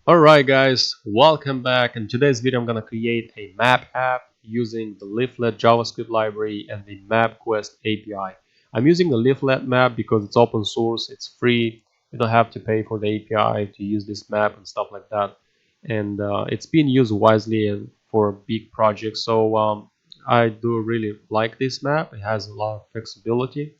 Alright guys, welcome back. In today's video I'm gonna create a map app using the Leaflet JavaScript library and the MapQuest API. I'm using the Leaflet map because it's open source, it's free, you don't have to pay for the API to use this map and stuff like that. And it's being used wisely for big projects, so I do really like this map. It has a lot of flexibility.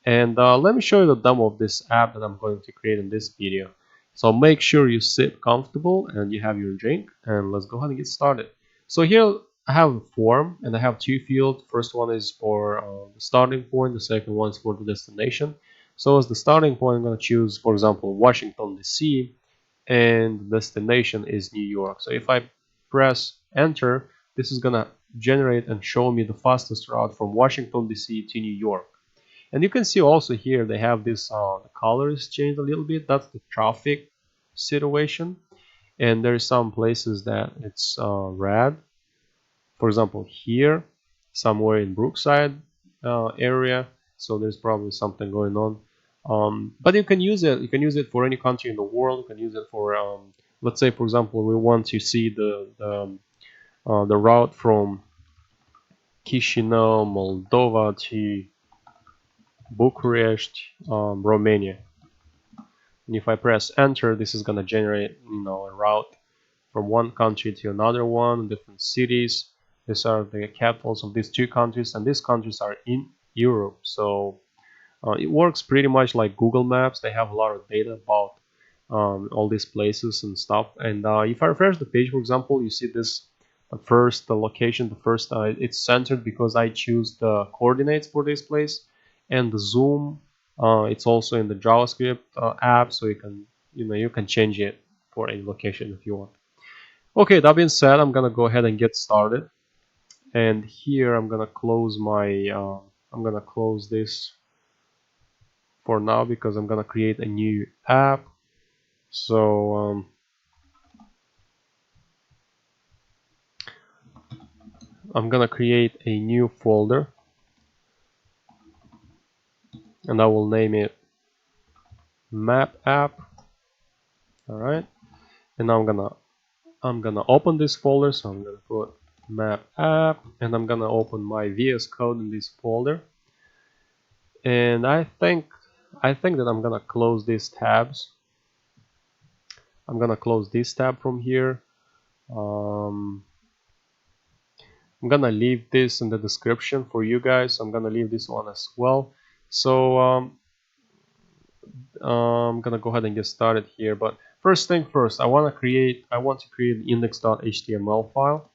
And let me show you the demo of this app that I'm going to create in this video. So make sure you sit comfortable and you have your drink, and let's go ahead and get started. So here I have a form and I have two fields. First one is for the starting point, the second one is for the destination. So as the starting point, I'm going to choose, for example, Washington DC, and the destination is New York. So if I press enter, this is going to generate and show me the fastest route from Washington DC to New York. And you can see also here they have this the colors changed a little bit. That's the traffic situation. And there's some places that it's red. For example, here, somewhere in Brookside area. So there's probably something going on. But you can use it. You can use it for any country in the world. You can use it for, let's say, for example, we want to see the route from Chisinau, Moldova to Bucharest, Romania. And if I press enter, this is going to generate, a route from one country to another one, different cities. These are the capitals of these two countries, and these countries are in Europe. So it works pretty much like Google Maps. They have a lot of data about all these places and stuff. And if I refresh the page, for example, you see this the location, it's centered because I choose the coordinates for this place, and the zoom. It's also in the JavaScript app, so you can change it for a location if you want. Okay, that being said, I'm gonna go ahead and get started. And here I'm gonna close this for now because I'm gonna create a new app. So I'm gonna create a new folder, and I will name it map app. All right, and I'm gonna open this folder. So I'm gonna put map app, and I'm gonna open my VS Code in this folder. And I think that I'm gonna close these tabs. I'm gonna close this tab from here. I'm gonna leave this in the description for you guys. I'm gonna leave this one as well. So I'm gonna go ahead and get started here. But first thing first, I want to create an index.html file,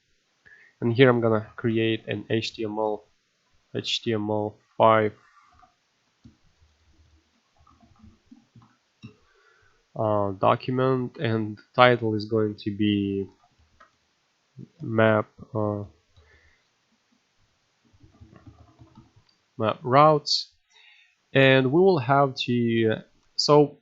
and here I'm gonna create an HTML5 document, and the title is going to be map routes. And we will have to, so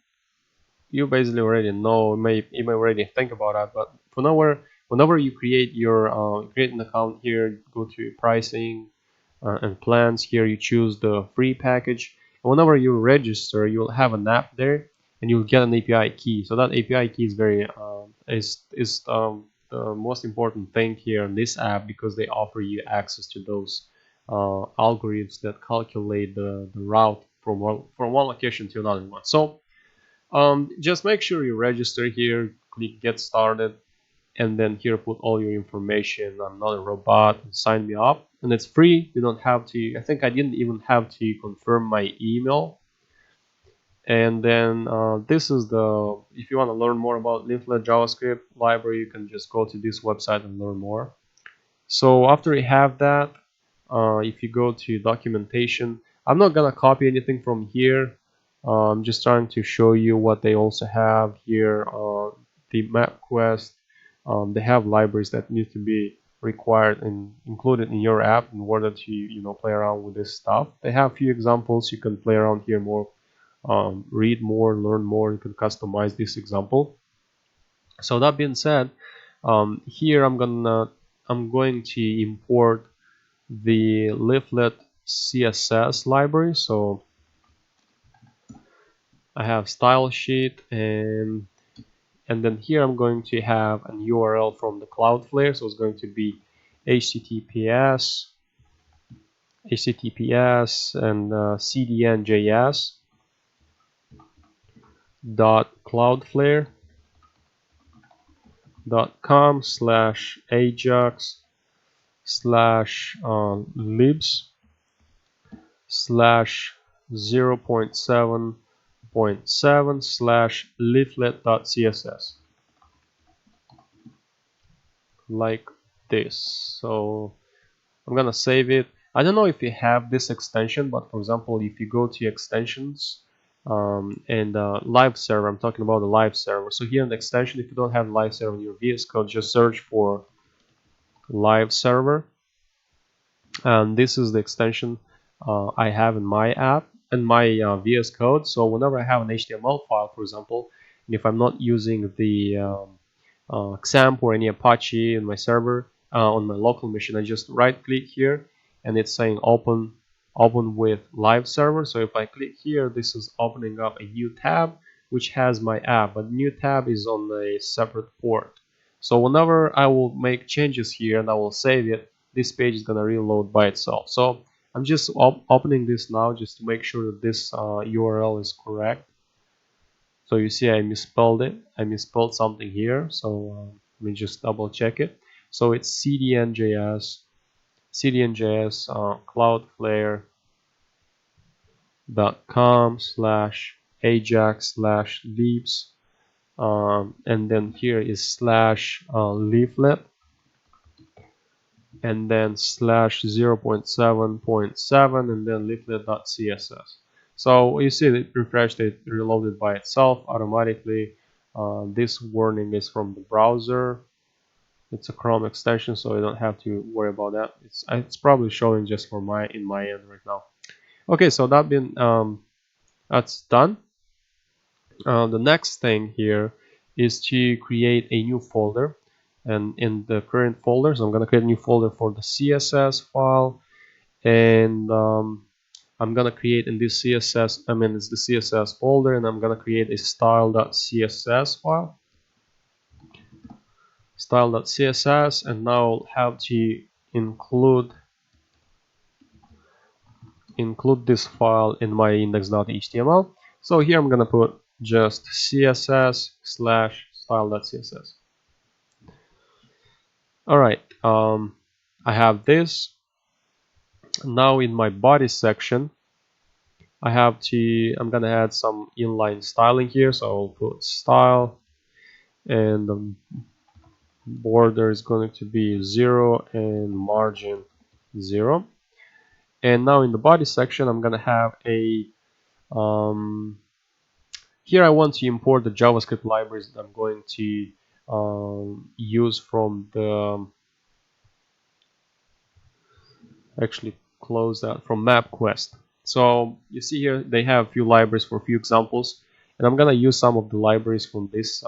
you basically already know, you may already think about that, but whenever you create create an account here, go to pricing and plans. Here you choose the free package, and whenever you register, you'll have an app there, and you'll get an API key. So that API key is very the most important thing here in this app, because they offer you access to those algorithms that calculate the route from one location to another one. So just make sure you register here, click get started, and then here put all your information. I'm not a robot, and sign me up, and it's free. You don't have to, I think I didn't even have to confirm my email. And then this is if you want to learn more about Leaflet JavaScript library, you can just go to this website and learn more. So after you have that, if you go to documentation, I'm not gonna copy anything from here. I'm just trying to show you what they also have here. The MapQuest, they have libraries that need to be required and included in your app in order to play around with this stuff. They have a few examples. You can play around here more, read more, learn more. You can customize this example. So that being said, here I'm going to import the Leaflet CSS library. So I have style sheet, and and then here I'm going to have an URL from the Cloudflare, so it's going to be https and cdnjs .cloudflare.com /ajax /libs /0.7.7 /leaflet.css, like this. So I'm gonna save it. I don't know if you have this extension, but for example, if you go to extensions and live server, I'm talking about the live server. So here in the extension, if you don't have live server in your VS Code, just search for live server, and this is the extension I have in my app and my VS Code. So whenever I have an HTML file, for example, and if I'm not using the XAMPP or any Apache in my server on my local machine, I just right click here and it's saying open with live server. So if I click here, this is opening up a new tab which has my app, but the new tab is on a separate port. So whenever I will make changes here and I will save it, this page is gonna reload by itself. So I'm just opening this now just to make sure that this URL is correct. So you see I misspelled it. I misspelled something here. So let me just double check it. So it's cdnjs cloudflare.com /ajax /leaps and then here is /leaflet and then /0.7.7 and then leaflet.css. So you see it refreshed, it reloaded by itself automatically. This warning is from the browser. It's a Chrome extension, so I don't have to worry about that. It's probably showing just for in my end right now. Okay, so that's done. The next thing here is to create a new folder, and in the current folder, so I'm gonna create a new folder for the CSS file, and I'm gonna create in this it's the CSS folder, and I'm gonna create a style.css file, style.css, and now I'll have to include this file in my index.html. So here I'm gonna put just css /style.css. All right, I have this. Now in my body section, I'm gonna add some inline styling here, so I'll put style, and the border is going to be 0 and margin 0. And now in the body section, I'm gonna have a here I want to import the JavaScript libraries that I'm going to use from the actually close that from MapQuest. So you see here they have a few libraries for a few examples, and I'm gonna use some of the libraries from this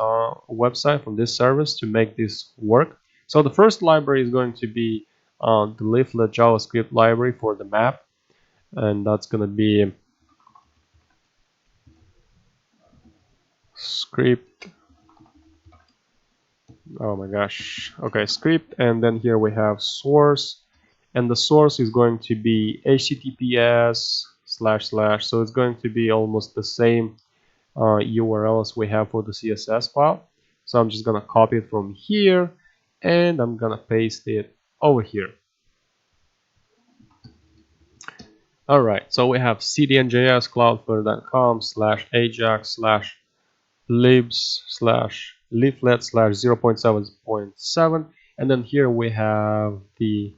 website, from this service, to make this work. So the first library is going to be the Leaflet JavaScript library for the map, and that's gonna be script. Oh my gosh. Okay, script, and then here we have source, and the source is going to be https // so it's going to be almost the same URLs we have for the CSS file. So I'm just gonna copy it from here and I'm gonna paste it over here. Alright, so we have cdnjs cloudflare.com /ajax /libs /leaflet /0.7.7, and then here we have the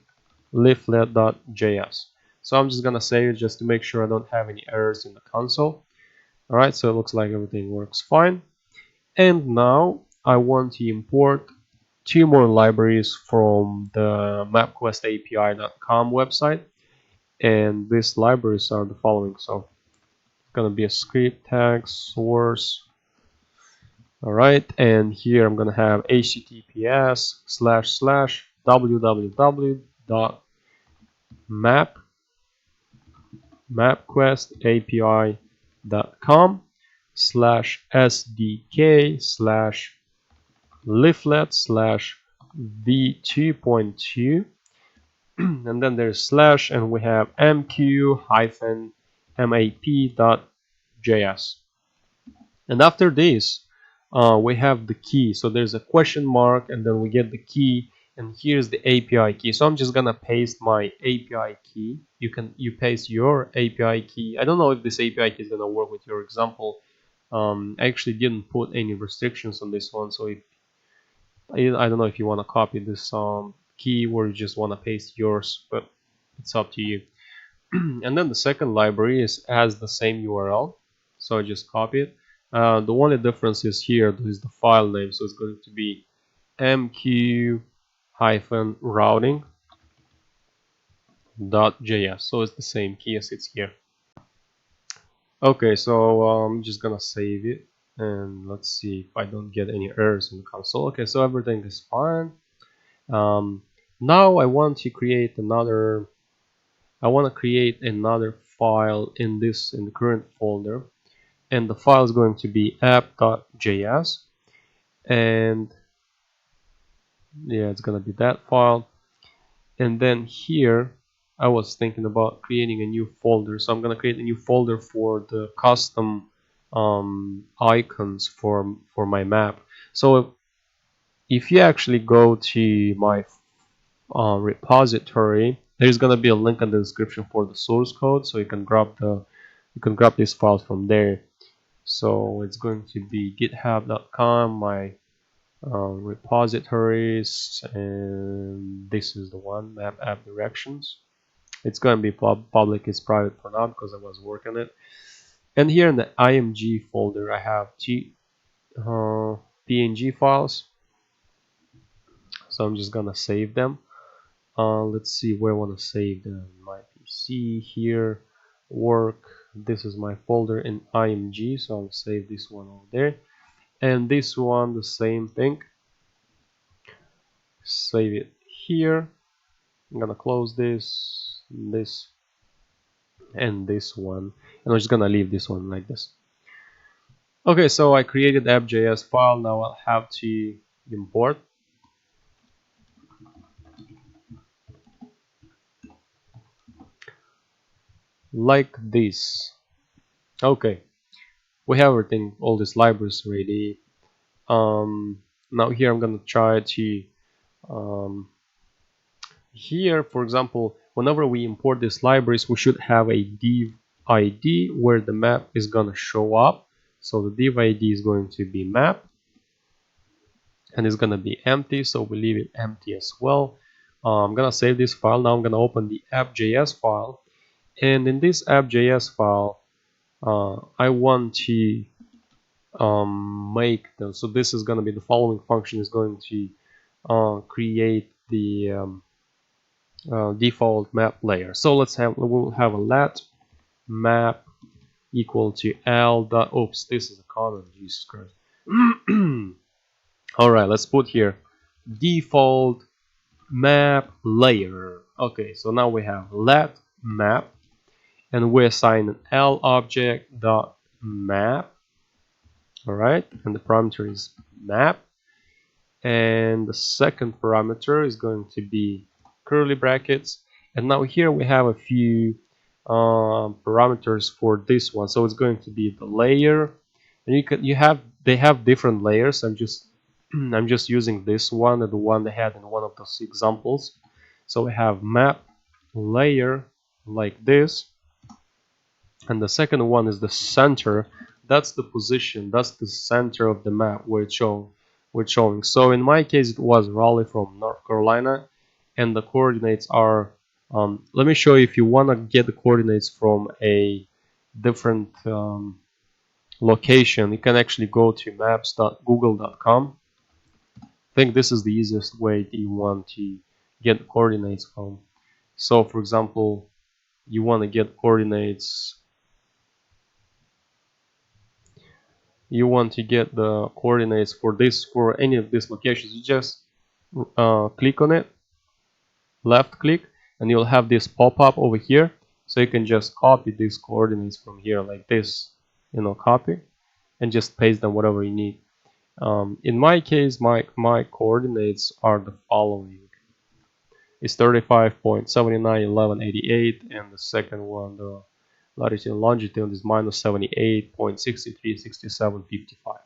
Leaflet.js. So I'm just gonna save it just to make sure I don't have any errors in the console. Alright, so it looks like everything works fine. And now I want to import two more libraries from the MapQuest API.com website. And these libraries are the following. So it's gonna be a script tag source. Alright, and here I'm gonna have https //www.mapquest API.com /SDK leaflet slash v2.2 and then there's slash and we have mq hyphen map.js. And after this, we have the key. So there's a question mark, and then we get the key, and here's the API key. So I'm just gonna paste my API key. You paste your API key. I don't know if this API key is gonna work with your example. I actually didn't put any restrictions on this one, so if I don't know if you want to copy this key or you just want to paste yours, but it's up to you. And then the second library has the same URL, so I just copy it. The only difference is here is the file name, so it's going to be mq-routing.js, so it's the same key as it's here. Okay, so I'm just gonna save it, and let's see if I don't get any errors in the console. Okay, so everything is fine. Now I want to create another file in the current folder, and the file is going to be app.js, and yeah, it's gonna be that file. And then here I was thinking about creating a new folder, so I'm gonna create a new folder for the custom icons for my map. So if you actually go to my repository, there's gonna be a link in the description for the source code, so you can grab these files from there. So it's going to be github.com, my repositories, and this is the one, map app directions. It's going to be public, it's private for now because I was working it. And here in the img folder I have two png files, so I'm just gonna save them. Let's see where I want to save them. My PC here, work, this is my folder in img, so I'll save this one over there, and this one the same thing, save it here. I'm gonna close this, and this one, and I'm just gonna leave this one like this. Okay, so I created app.js file. Now I'll have to import. Like this. Okay, we have everything, all these libraries ready. Now here I'm gonna try to here, for example, whenever we import these libraries, we should have a div ID where the map is gonna show up. So the div ID is going to be map, and it's gonna be empty, so we leave it empty as well. I'm gonna save this file. Now I'm gonna open the app.js file, and in this app.js file, I want to make them. So this is gonna be the following function is going to create the default map layer. So we'll have a let map equal to l dot, oops, this is a comment, Jesus Christ. All right, let's put here default map layer. Okay, so now we have let map, and we assign an l object dot map. All right, and the parameter is map, and the second parameter is going to be curly brackets. And now here we have a few parameters for this one. So it's going to be the layer, and they have different layers. I'm just using this one and the one they had in one of those examples. So we have map layer like this, and the second one is the center. That's the position, that's the center of the map where it's showing. So in my case it was Raleigh from North Carolina, and the coordinates are let me show you. If you want to get the coordinates from a different location, you can actually go to maps.google.com. I think this is the easiest way that you want to get the coordinates from. So for example, you want to get coordinates, you want to get the coordinates for any of these locations, you just click on it, left click, and you'll have this pop-up over here. So you can just copy these coordinates from here like this, copy, and just paste them whatever you need. In my case, my coordinates are the following. It's 35.791188, and the second one, the latitude and longitude, is minus 78.636755.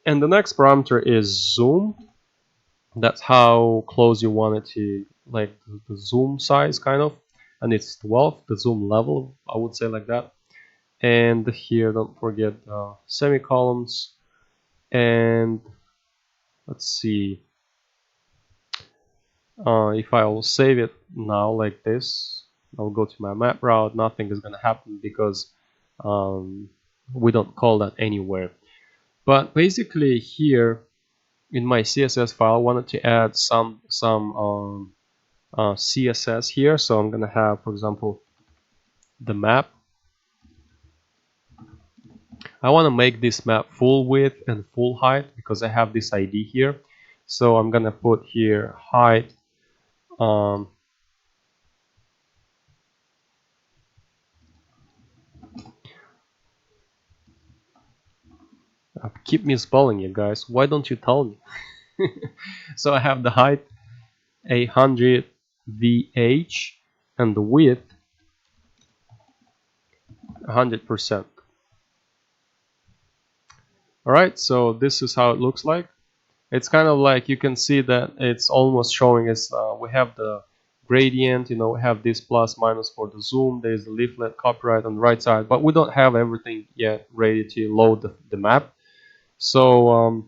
And the next parameter is zoom. That's how close you want it to, like the zoom size kind of, and it's 12, the zoom level, I would say, like that. And here, don't forget semicolons. And let's see, if I will save it now like this, I'll go to my map route, nothing is going to happen because we don't call that anywhere. But basically here in my CSS file, I wanted to add some CSS here. So I'm going to have, for example, the map. I want to make this map full width and full height because I have this ID here. So I'm going to put here height keep misspelling you guys. Why don't you tell me? So I have the height 100 VH and the width 100%. Alright, so this is how it looks like. It's kind of like, you can see that it's almost showing us, we have the gradient, we have this plus minus for the zoom, there's the leaflet copyright on the right side, but we don't have everything yet ready to load the map. So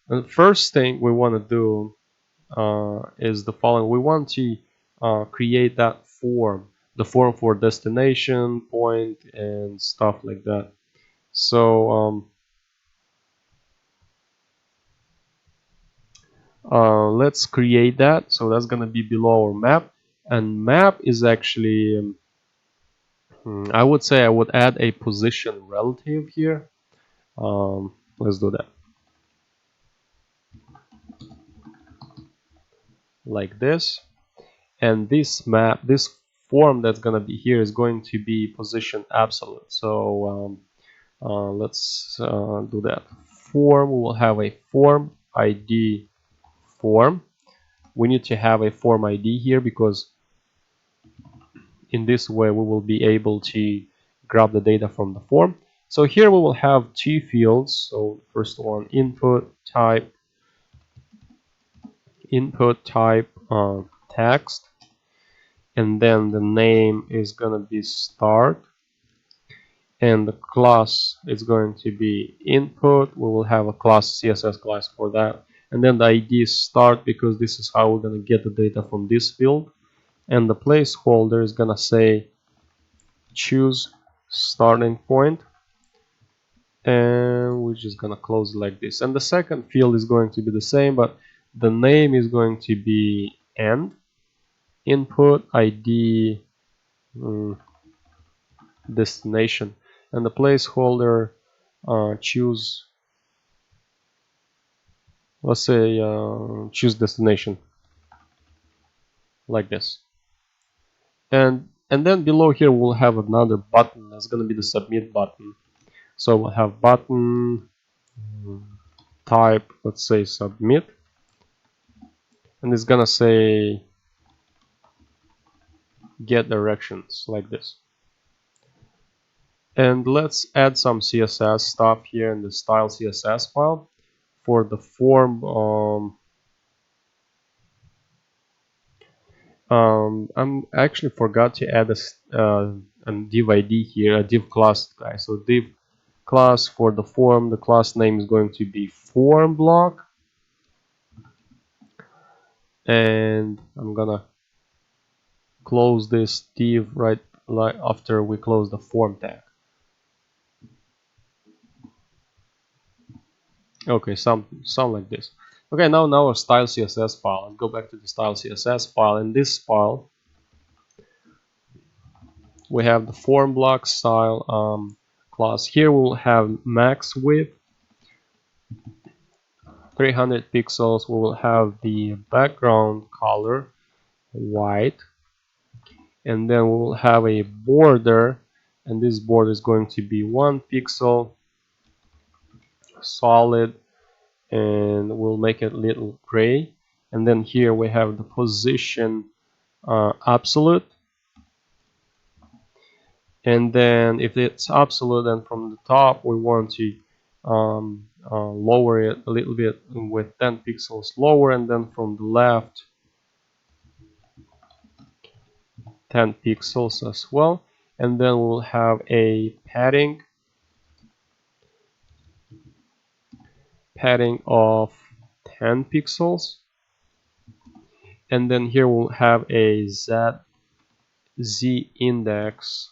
the first thing we want to do is the following. We want to create that form, the form for destination, point, and stuff like that. So let's create that. So that's going to be below our map. And map is actually, I would say I would add a position relative here. Let's do that. Like this. And this map, this form that's going to be here is going to be position absolute. So let's do that. Form, we will have a form ID form. We need to have a form ID here because in this way we will be able to grab the data from the form. So here we will have two fields. So first one, input type text, and then the name is gonna be start, and the class is going to be input. We will have a class, CSS class for that, and then the ID is start because this is how we're going to get the data from this field, and the placeholder is going to say choose starting point, and we're just going to close it like this. And the second field is going to be the same, but the name is going to be end, input ID destination, and the placeholder choose, let's say choose destination, like this. And then below here we'll have another button that's going to be the submit button. So we'll have button type, let's say submit, and it's gonna say get directions, like this. And let's add some CSS stuff here in the style CSS file for the form. I'm actually forgot to add a div ID here, a div class guy. So div class for the form, the class name is going to be form block, and I'm gonna close this div right after we close the form tag. Okay, sound like this. Okay, now our style CSS file. Let's go back to the style CSS file. In this file, we have the form block style class. Here we will have max width 300 pixels. We will have the background color white, and then we will have a border, and this border is going to be 1 pixel. solid, and we'll make it a little gray. And then here we have the position absolute. And then if it's absolute, then from the top we want to lower it a little bit with 10 pixels lower, and then from the left 10 pixels as well. And then we'll have a padding of 10 pixels. And then here we'll have a z index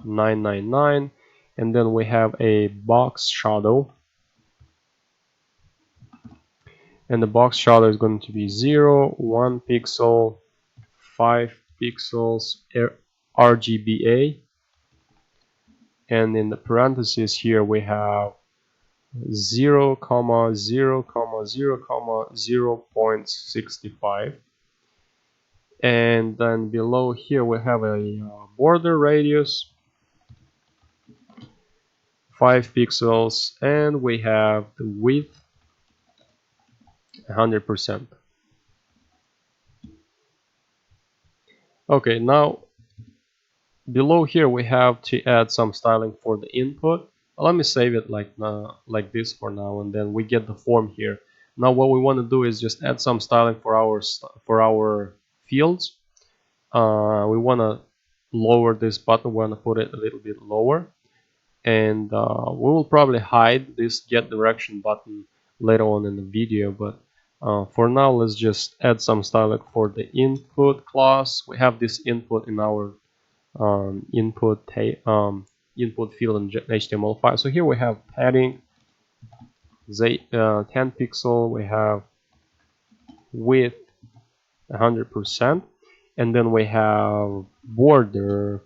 999, and then we have a box shadow, and the box shadow is going to be 0, 1 pixel, 5 pixels RGBA, and in the parentheses here we have 0, 0, 0, 0.65, and then below here we have a border radius 5 pixels, and we have the width 100%. Okay, now below here we have to add some styling for the input. Let me save it like this for now, and then we get the form here. Now what we want to do is just add some styling for our fields. We want to lower this button. We want to put it a little bit lower, and we will probably hide this get direction button later on in the video, but for now let's just add some styling for the input class. We have this input in our input field in HTML5. So here we have padding 10 pixel, we have width 100%, and then we have border,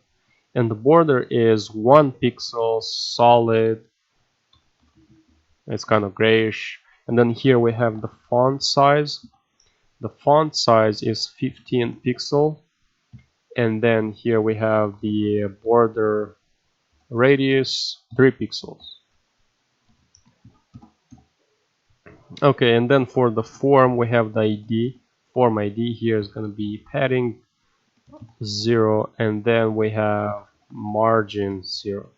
and the border is 1 pixel solid. It's kind of grayish. And then here we have the font size. The font size is 15 pixel, and then here we have the border radius 3 pixels. Okay, and then for the form we have the ID. Form ID here is going to be padding 0, and then we have margin 0.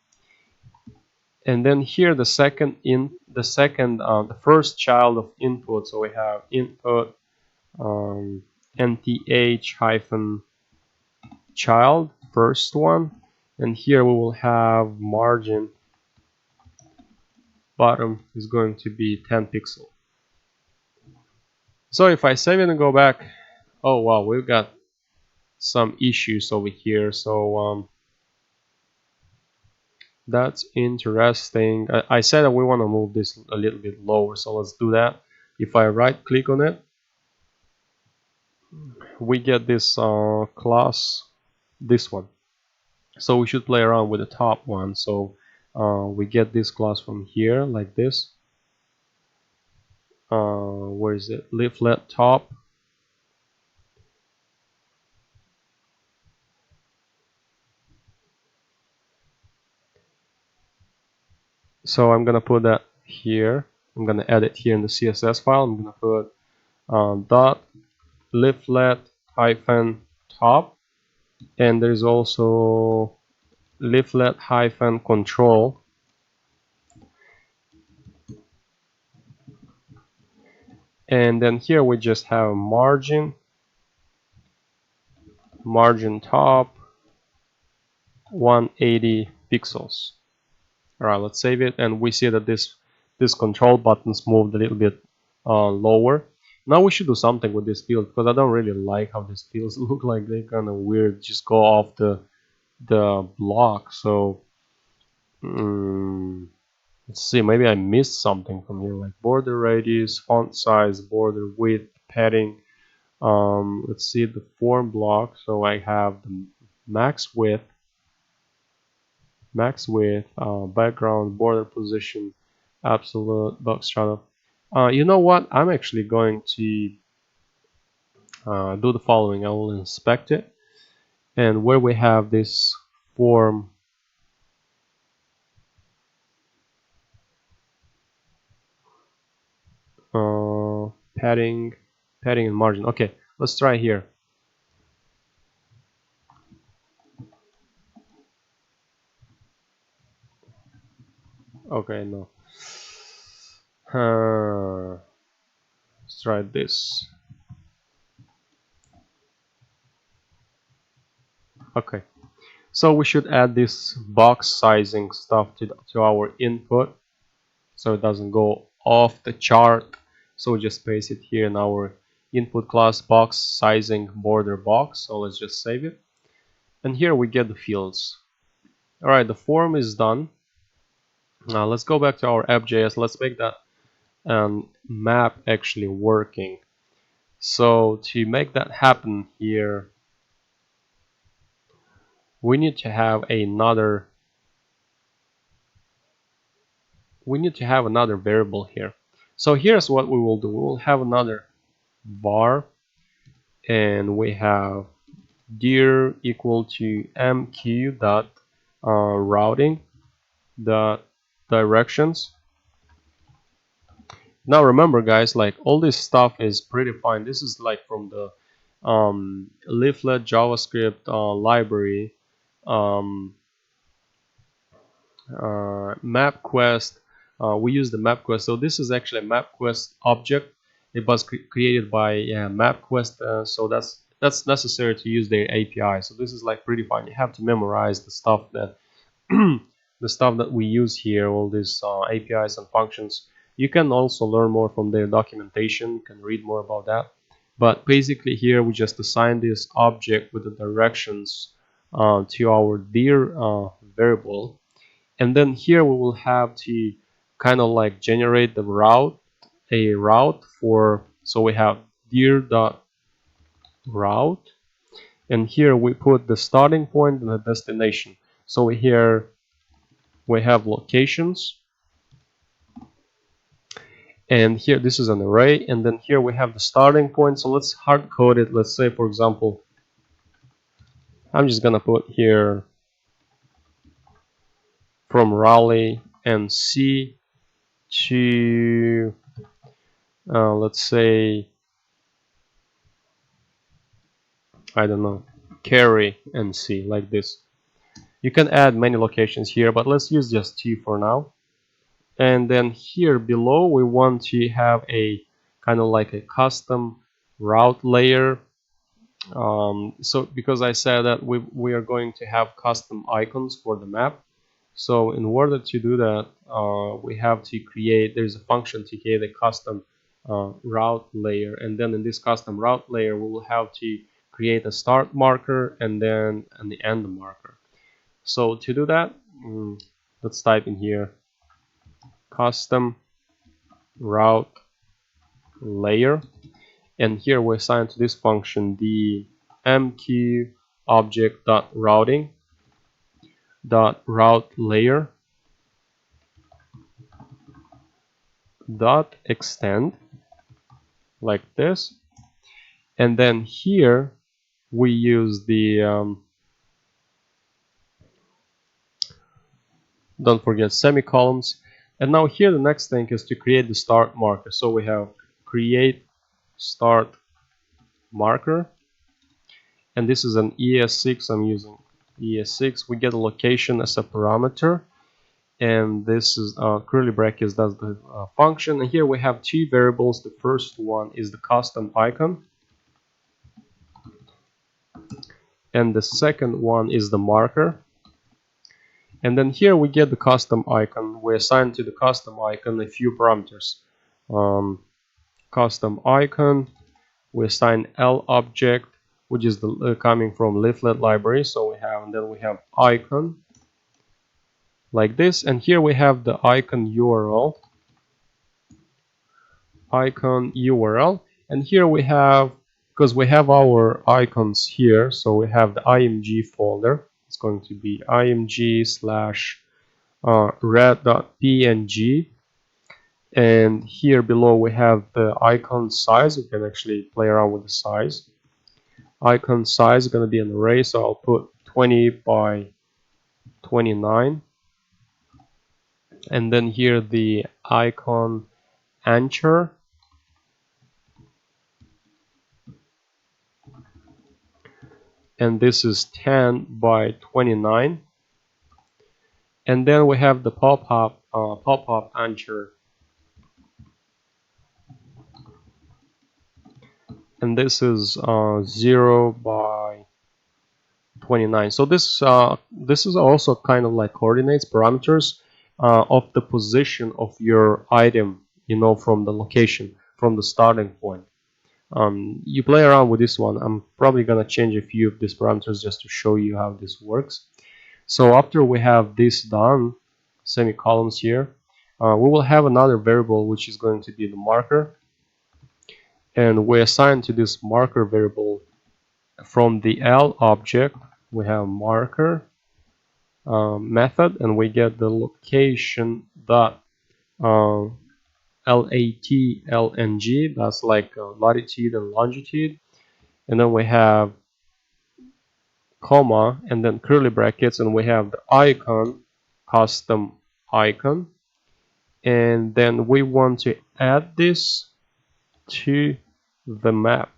And then here the first child of input, so we have input nth hyphen child, first one, and here we will have margin bottom is going to be 10 pixel. So if I save it and go back, oh wow, we've got some issues over here. So that's interesting. I said that we want to move this a little bit lower, so let's do that. If I right click on it, we get this class, this one. So we should play around with the top one. So we get this class from here like this. Where is it? Leaflet top. So I'm gonna put that here. I'm gonna add it here in the CSS file. I'm gonna put dot leaflet hyphen top, and there's also leaflet hyphen control, and then here we just have margin top 180 pixels. All right, let's save it, and we see that this control buttons moved a little bit lower. Now we should do something with this field, because I don't really like how these fields look like. They're kind of weird, just go off the block. So let's see, maybe I missed something from here, like border radius, font size, border width, padding. Let's see the form block. So I have the max width, background, border position, absolute, box shadow. You know what? I'm actually going to do the following. I will inspect it, and where we have this form padding, padding and margin. Okay, let's try here. Okay, no. Let's try this. Okay, so we should add this box sizing stuff to our input, so it doesn't go off the chart. So we just paste it here in our input class box sizing border box. So let's just save it, and here we get the fields. All right, the form is done. Now let's go back to our app.js. Let's make that map actually working. So to make that happen here, we need to have another variable here. So here's what we will do. We will have another var, and we have dir equal to mq dot routing dot directions. Now remember, guys, like all this stuff is predefined. This is like from the Leaflet JavaScript library, um, MapQuest. We use the MapQuest. So this is actually a MapQuest object. It was created by MapQuest. So that's necessary to use their API. So this is like predefined. You have to memorize the stuff that the stuff that we use here, all these APIs and functions. You can also learn more from their documentation. You can read more about that. But basically here we just assign this object with the directions to our dir variable. And then here we will have to kind of like generate the route for, so we have dir dot route, and here we put the starting point and the destination. So here we have locations, and here this is an array, and then here we have the starting point. So let's hard code it. Let's say, for example, I'm just gonna put here from Raleigh NC to let's say, I don't know, Cary NC, like this. You can add many locations here, but let's use just 2 for now. And then here below we want to have a kind of like a custom route layer. So because I said that we are going to have custom icons for the map, so in order to do that, we have to create, there's a function to create a custom route layer, and then in this custom route layer we will have to create a start marker and then an end marker. So to do that, let's type in here custom route layer, and here we assign to this function the mq object dot routing dot route layer dot extend, like this. And then here we use the don't forget semicolons. And now here the next thing is to create the start marker. So we have create start marker, and this is an ES6. I'm using ES6. We get a location as a parameter, and this is curly brackets, that's the function. And here we have 2 variables. The first one is the custom icon, and the second one is the marker. And then here we get the custom icon. We assign to the custom icon a few parameters. Custom icon, we assign L object, which is the coming from Leaflet library. So we have, and then we have icon, like this. And here we have the icon URL, and here we have, because we have our icons here, so we have the img folder. It's going to be img slash red.png, and here below we have the icon size. We can actually play around with the size. Icon size is going to be an array, so I'll put 20 by 29. And then here the icon anchor, and this is 10 by 29. And then we have the pop-up answer, and this is 0 by 29. So this is also kind of like coordinates parameters of the position of your item, from the location, from the starting point. You play around with this one. I'm probably gonna change a few of these parameters just to show you how this works. So after we have this done, semicolons here, we will have another variable which is going to be the marker, and we assign to this marker variable from the L object. We have marker method, and we get the location dot LATLNG, that's like latitude and longitude, and then we have comma and then curly brackets, and we have the icon, custom icon, and then we want to add this to the map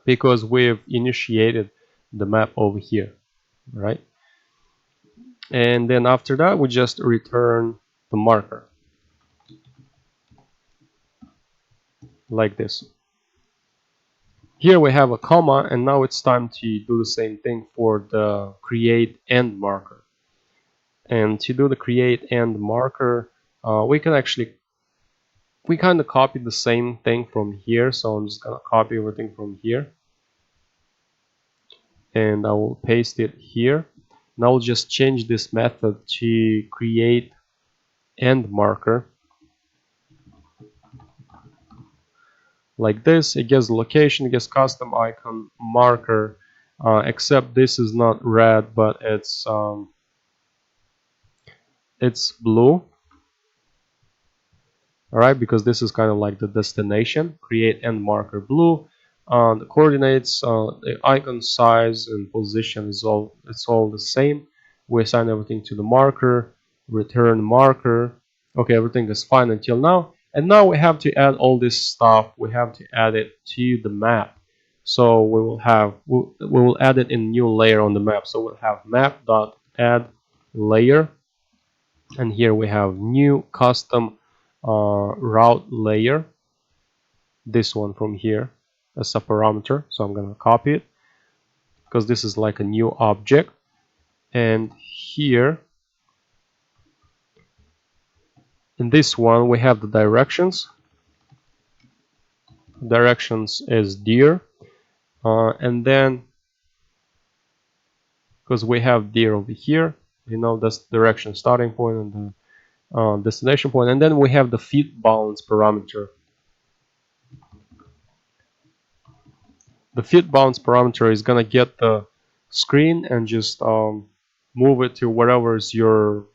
because we've initiated the map over here, right? And then after that we just return the marker like this. Here we have a comma, and now it's time to do the same thing for the create end marker. And to do the create end marker, we kind of copy the same thing from here. So I'm just gonna copy everything from here, and I will paste it here. And I'll just change this method to create end marker like this. It gets location, it gets custom icon, marker, except this is not red, but it's blue. All right, because this is kind of like the destination. Create end marker blue. The coordinates, the icon size and position is all the same. We assign everything to the marker, return marker. Okay, everything is fine until now. And now we have to add all this stuff. We have to add it to the map. So we will add it in a new layer on the map. So we'll have map.add layer, and here we have new custom route layer, this one from here as a parameter. So I'm gonna copy it because this is like a new object. And here in this one we have the directions. Directions is deer, and then because we have deer over here, that's the direction starting point and the destination point. And then we have the fit bounds parameter. The fit bounds parameter is gonna get the screen and just move it to wherever is your,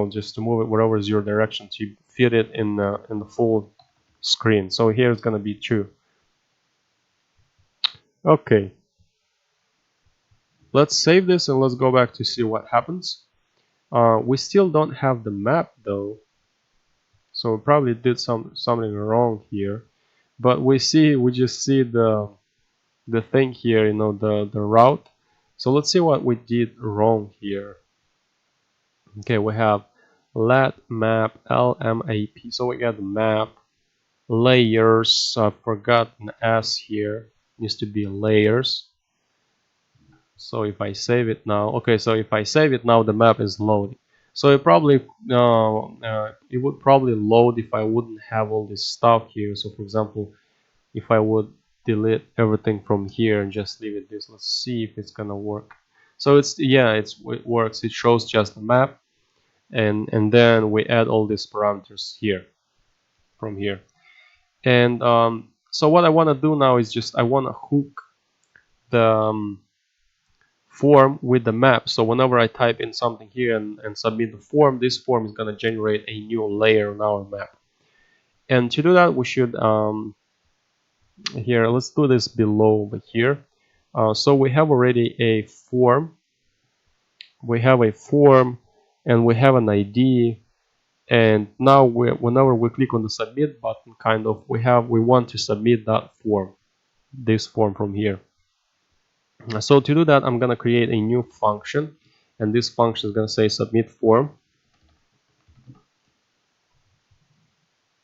just to move it wherever is your direction to fit it in the full screen. So here it's gonna be 2. Okay, let's save this and let's go back to see what happens. We still don't have the map though, so we probably did something wrong here. But we just see the thing here, the route. So let's see what we did wrong here. Okay, we have let map lmap. So we got the map layers. I forgot an s here. Needs to be layers. So if I save it now, okay. So if I save it now, the map is loading. So it would probably load if I wouldn't have all this stuff here. So for example, if I would delete everything from here and just leave it this, let's see if it's gonna work. So it works. It shows just the map, and then we add all these parameters here from here. And so what I want to do now is just I want to hook the form with the map. So whenever I type in something here and submit the form, this form is going to generate a new layer on our map. And to do that, we should here, let's do this below over here. So we have already a form. We have a form and we have an ID. And now whenever we click on the submit button, we want to submit that form, this form from here. So to do that, I'm gonna create a new function, and this function is gonna say submit form.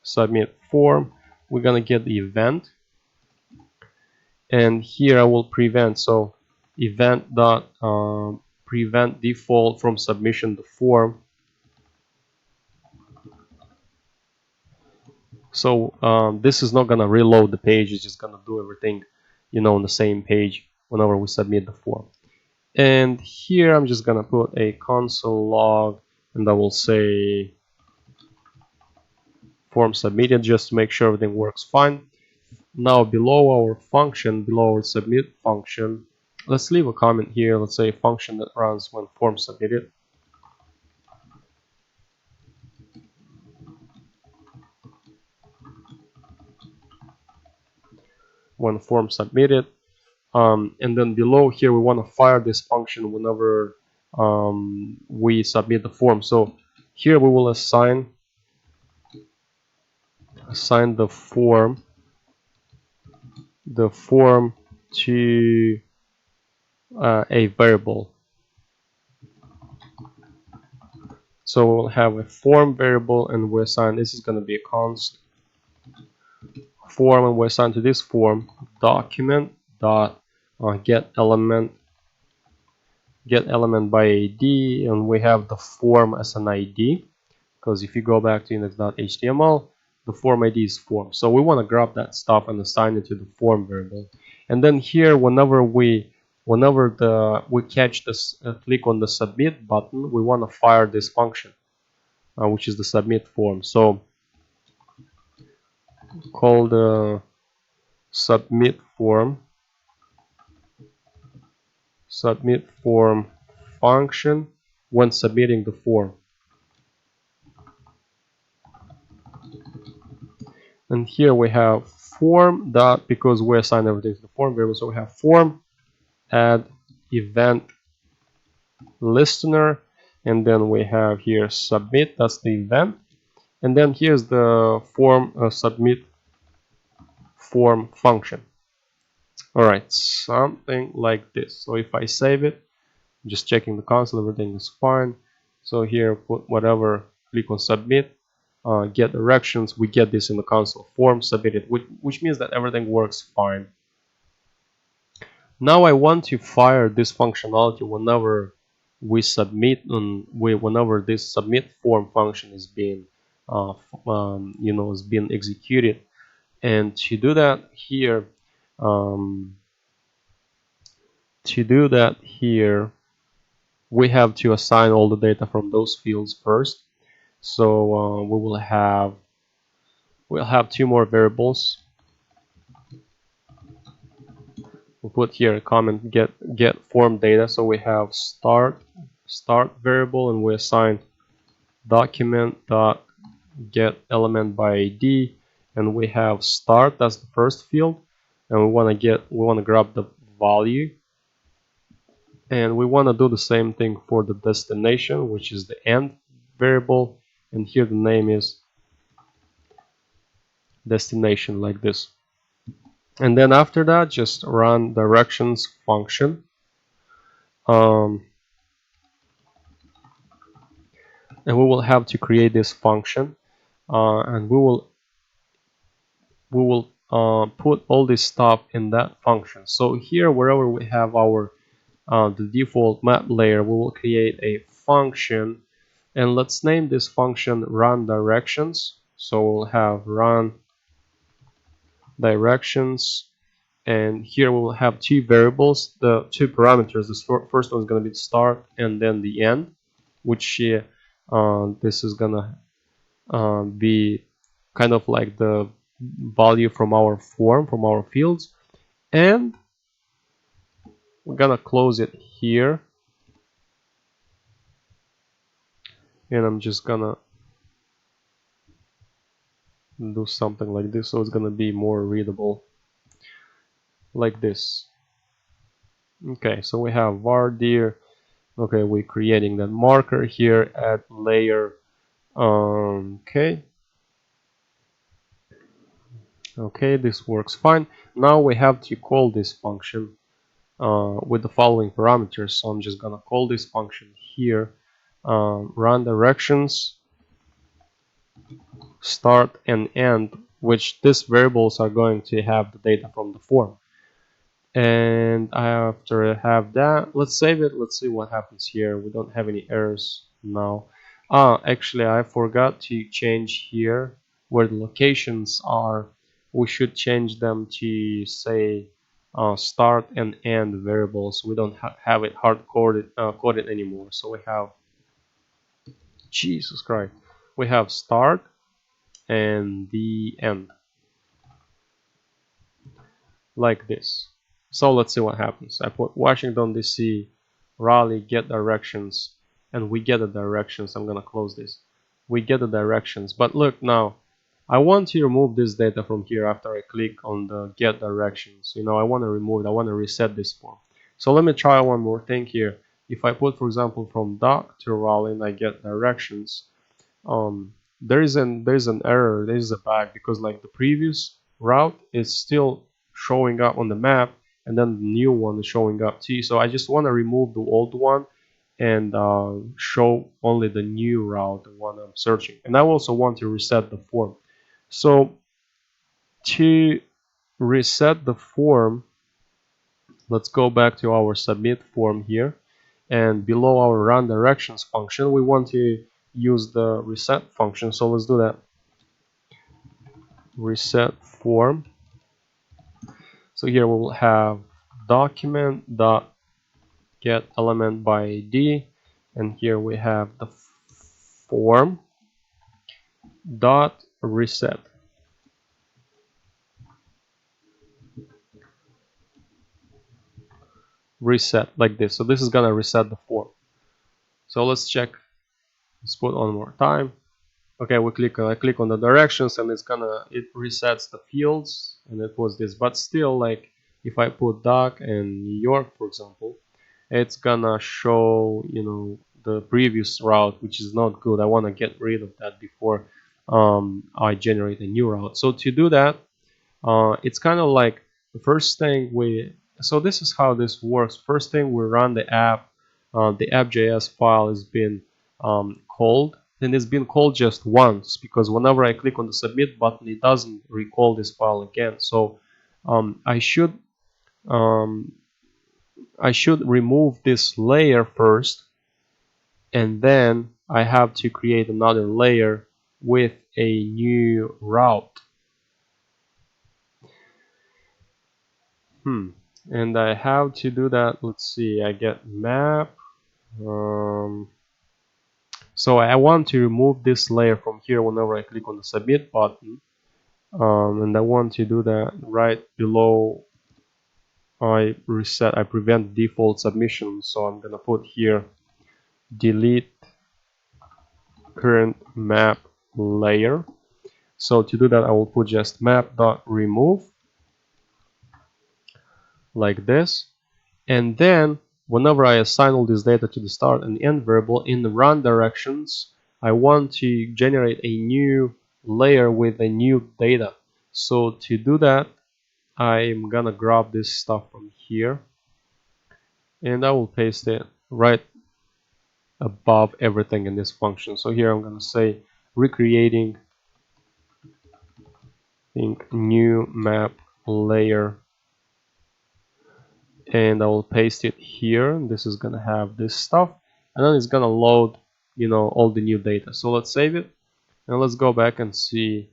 Submit form. We're gonna get the event, and here I will prevent. So event dot prevent default from submission the form. So this is not gonna reload the page. It's just gonna do everything, on the same page whenever we submit the form. And here I'm just gonna put a console log, and I will say form submitted, just to make sure everything works fine. Now below our function, below our submit function, let's leave a comment here. Let's say function that runs when form submitted. When form submitted. And then below here we want to fire this function whenever we submit the form. So here we will assign the form to a variable. So we'll have a form variable, and we assign this is going to be a const form, and we assign to this form document dot get element by ID, and we have the form as an ID, because if you go back to index.html, the form ID is form. So we want to grab that stuff and assign it to the form variable. And then here, whenever we catch this, click on the submit button, we want to fire this function, which is the submit form. So call the submit form function when submitting the form. And here we have form dot, because we assign everything to the form variable, so we have form add event listener, and then we have here submit, that's the event, and then here's the form submit form function. All right, something like this. So if I save it, just checking the console, everything is fine. So here, put whatever, click on submit, get directions. We get this in the console, form submitted, which means that everything works fine. Now I want to fire this functionality whenever we submit, and whenever this submit form function is being executed. And to do that here, we have to assign all the data from those fields first. So we'll have two more variables. We'll put here a comment get form data. So we have start variable, and we assign document dot get element by ID, and we have start, that's the first field, and we want to grab the value, and we want to do the same thing for the destination, which is the end variable, and here the name is destination, like this. And then after that, just run directions function, and we will have to create this function, and we will put all this stuff in that function. So here, wherever we have our the default map layer, we will create a function, and let's name this function run directions. So we'll have run directions, and here we will have two variables, the two parameters. The first one is going to be the start, and then the end, which this is gonna be kind of like the value from our form, from our fields, and we're gonna close it here, and I'm just gonna do something like this, so it's gonna be more readable, like this. Okay, so we have var dir. Okay, we're creating that marker here at layer. Okay, this works fine. Now we have to call this function, with the following parameters. So I'm just gonna call this function here, run directions, start and end, which these variables are going to have the data from the form. And after I have that, let's save it. Let's see what happens here. We don't have any errors now. Actually, I forgot to change here where the locations are. We should change them to say start and end variables. We don't have it hard coded anymore. So we have, Jesus Christ, we have start and the end, like this. So let's see what happens. I put Washington DC, Raleigh, get directions, and we get the directions. I'm gonna close this. We get the directions, but look now, I want to remove this data from here after I click on the get directions. You know, I want to remove it. I want to reset this form. So let me try one more thing here. If I put, for example, from dock to Raleigh and I get directions, there is an error, there is a bug, because like the previous route is still showing up on the map and then the new one is showing up too. So I just want to remove the old one and show only the new route, the one I'm searching. And I also want to reset the form. So to reset the form, let's go back to our submit form here, and below our run directions function we want to use the reset function. So let's do that. Reset form. So here we will have document dot get element by ID, and here we have the form dot reset. Reset like this. So this is gonna reset the form. So let's check. Let's put on more time. Okay, I click on the directions and it resets the fields, and it was this. But still, like if I put doc and New York, for example, it's gonna show, you know, the previous route, which is not good. I want to get rid of that before I generate a new route. So to do that, it's kind of like the first thing so this is how this works. First thing, we run the app. The app.js file has been called, and it's been called just once, because whenever I click on the submit button, it doesn't recall this file again. So I should remove this layer first, and then I have to create another layer with a new route. And I have to do that. Let's see, I get map. So I want to remove this layer from here whenever I click on the submit button, and I want to do that right below I prevent default submission. So I'm gonna put here delete current map layer. So to do that, I will put just map.remove like this. And then whenever I assign all this data to the start and end variable in the run directions, I want to generate a new layer with a new data. So to do that, I'm gonna grab this stuff from here and I will paste it right above everything in this function. So here I'm gonna say recreating new map layer, and I will paste it here. This is gonna have this stuff, and then it's gonna load, you know, all the new data. So let's save it and let's go back and see.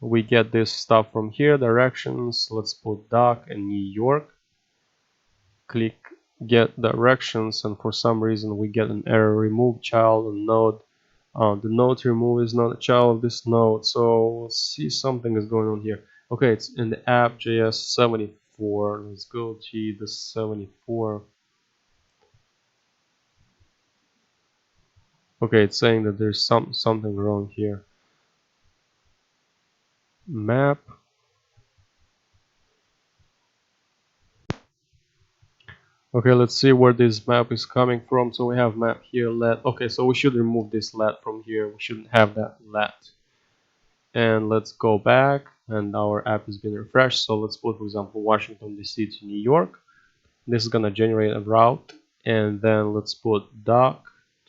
We get this stuff from here, directions. Let's put doc and New York. Click get directions, and for some reason we get an error, remove child and node. The node to remove is not a child of this node. So let's see, something is going on here. Okay, it's in the app.js 74. Let's go to the 74. Okay, it's saying that there's something wrong here. Map. Okay, let's see where this map is coming from. So we have map here, let. Okay, so we should remove this let from here. We shouldn't have that let. And let's go back. and our app has been refreshed. So let's put, for example, Washington DC to New York. This is gonna generate a route, and then let's put dock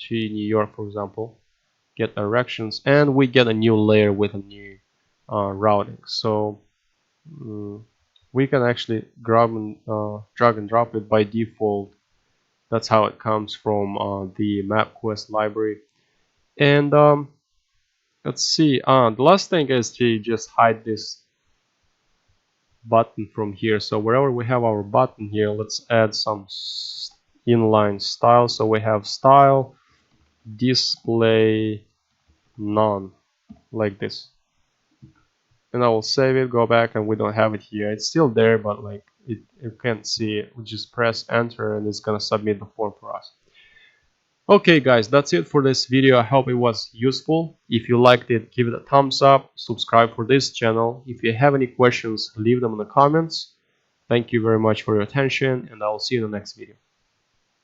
to New York, for example, get directions, and we get a new layer with a new routing. So we can actually grab and drag and drop it by default. That's how it comes from the MapQuest library. And let's see. The last thing is to just hide this button from here. So wherever we have our button here, let's add some inline style. So we have style display none, like this. And I will save it, go back, and we don't have it here. It's still there, but like you can't see it. We just press enter and it's gonna submit the form for us. Okay guys, that's it for this video. I hope it was useful. If you liked it, give it a thumbs up, subscribe for this channel. If you have any questions, leave them in the comments. Thank you very much for your attention, and I will see you in the next video.